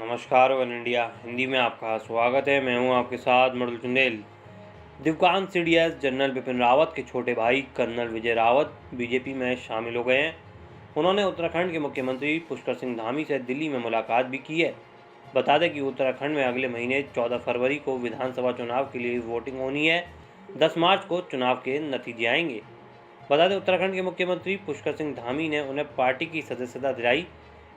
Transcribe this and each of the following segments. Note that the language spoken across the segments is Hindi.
नमस्कार वन इंडिया हिंदी में आपका स्वागत है। मैं हूं आपके साथ मृदुल चुंदेल। दिवकांत सीडीएस जनरल बिपिन रावत के छोटे भाई कर्नल विजय रावत बीजेपी में शामिल हो गए हैं। उन्होंने उत्तराखंड के मुख्यमंत्री पुष्कर सिंह धामी से दिल्ली में मुलाकात भी की है। बता दें कि उत्तराखंड में अगले महीने 14 फरवरी को विधानसभा चुनाव के लिए वोटिंग होनी है। 10 मार्च को चुनाव के नतीजे आएंगे। बता दें उत्तराखंड के मुख्यमंत्री पुष्कर सिंह धामी ने उन्हें पार्टी की सदस्यता दिलाई।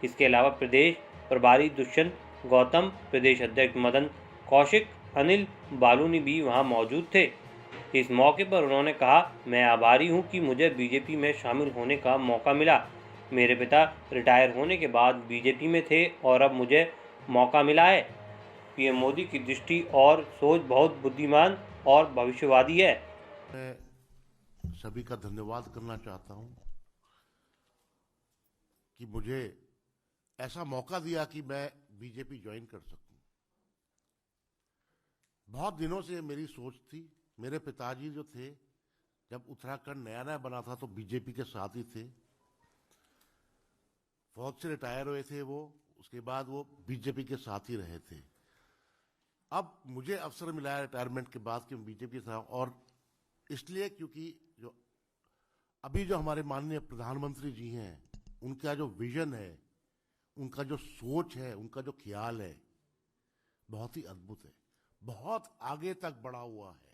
इसके अलावा प्रदेश प्रभारी दुष्यंत गौतम, प्रदेश अध्यक्ष मदन कौशिक, अनिल बालूनी भी वहां मौजूद थे। इस मौके पर उन्होंने कहा, मैं आभारी हूं कि मुझे बीजेपी में शामिल होने का मौका मिला। मेरे पिता रिटायर होने के बाद बीजेपी में थे और अब मुझे मौका मिला है। पीएम मोदी की दृष्टि और सोच बहुत बुद्धिमान और भविष्यवादी है। मैं सभी का धन्यवाद करना चाहता हूं कि मुझे ऐसा मौका दिया कि मैं बीजेपी ज्वाइन कर सकूं। बहुत दिनों से मेरी सोच थी। मेरे पिताजी जो थे, जब उत्तराखंड नया नया बना था तो बीजेपी के साथ ही थे। फौज से रिटायर हुए थे वो, उसके बाद वो बीजेपी के साथ ही रहे थे। अब मुझे अवसर मिला है रिटायरमेंट के बाद कि बीजेपी के साथ, और इसलिए क्योंकि अभी जो हमारे माननीय प्रधानमंत्री जी हैं, उनका जो विजन है, उनका जो सोच है, उनका जो ख्याल है, बहुत ही अद्भुत है। बहुत आगे तक बढ़ा हुआ है।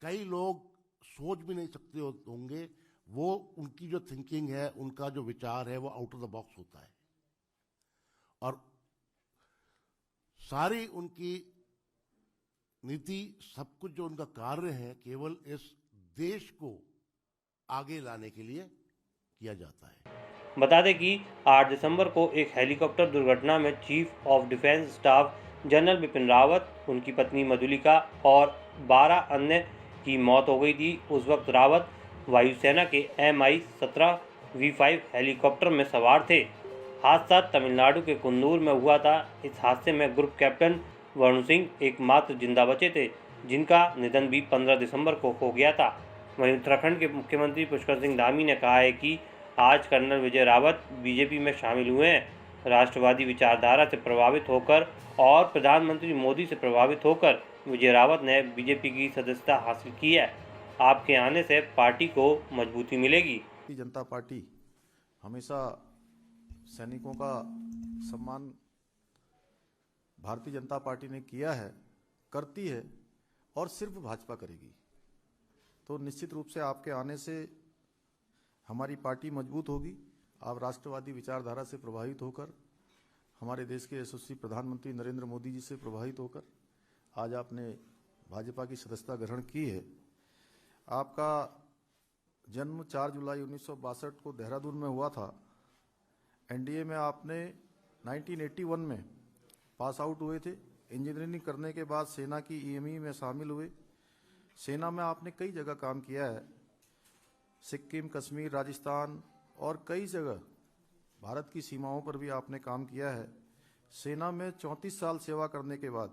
कई लोग सोच भी नहीं सकते होंगे। वो उनकी जो थिंकिंग है, उनका जो विचार है, वो आउट ऑफ द बॉक्स होता है। और सारी उनकी नीति, सब कुछ जो उनका कार्य है, केवल इस देश को आगे लाने के लिए किया जाता है। बता दें कि 8 दिसंबर को एक हेलीकॉप्टर दुर्घटना में chief of defence staff general Bipin Rawat, उनकी पत्नी मधुलिका और 12 अन्य की मौत हो गई थी। उस वक्त रावत वायुसेना के MI-17 V5 हेलीकॉप्टर में सवार थे। हादसा तमिलनाडु के कुन्नूर में हुआ था। इस हादसे में ग्रुप कैप्टन वरुण सिंह एकमात्र जिंदा बचे थे, जिनका निधन भी 15 दिसंबर को हो गया था। वहीं उत्तराखंड के मुख्यमंत्री पुष्कर सिंह धामी ने कहा है कि आज कर्नल विजय रावत बीजेपी में शामिल हुए हैं। राष्ट्रवादी विचारधारा से प्रभावित होकर और प्रधानमंत्री मोदी से प्रभावित होकर विजय रावत ने बीजेपी की सदस्यता हासिल की है। आपके आने से पार्टी को मजबूती मिलेगी। भारतीय जनता पार्टी हमेशा सैनिकों का सम्मान भारतीय जनता पार्टी ने किया है, करती है और सिर्फ भाजपा करेगी। तो निश्चित रूप से आपके आने से हमारी पार्टी मजबूत होगी। आप राष्ट्रवादी विचारधारा से प्रभावित होकर, हमारे देश के यशस्वी प्रधानमंत्री नरेंद्र मोदी जी से प्रभावित होकर आज आपने भाजपा की सदस्यता ग्रहण की है। आपका जन्म 4 जुलाई 1962 को देहरादून में हुआ था। एनडीए में आपने 1981 में पास आउट हुए थे। इंजीनियरिंग करने के बाद सेना की ईएमई में शामिल हुए। सेना में आपने कई जगह काम किया है, सिक्किम, कश्मीर, राजस्थान और कई जगह भारत की सीमाओं पर भी आपने काम किया है। सेना में 34 साल सेवा करने के बाद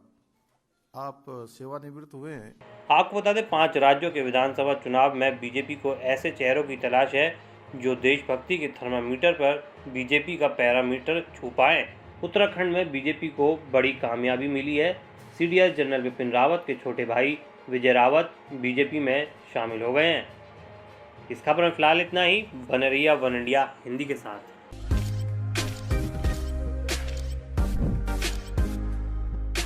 आप सेवानिवृत्त हुए हैं। आपको बता दें, 5 राज्यों के विधानसभा चुनाव में बीजेपी को ऐसे चेहरों की तलाश है जो देशभक्ति के थर्मामीटर पर बीजेपी का पैरामीटर छू पाएं। उत्तराखंड में बीजेपी को बड़ी कामयाबी मिली है। सीडीएस जनरल बिपिन रावत के छोटे भाई विजय रावत बीजेपी में शामिल हो गए हैं। इस खबर में फिलहाल इतना ही। बने रहिए वन इंडिया हिंदी के साथ।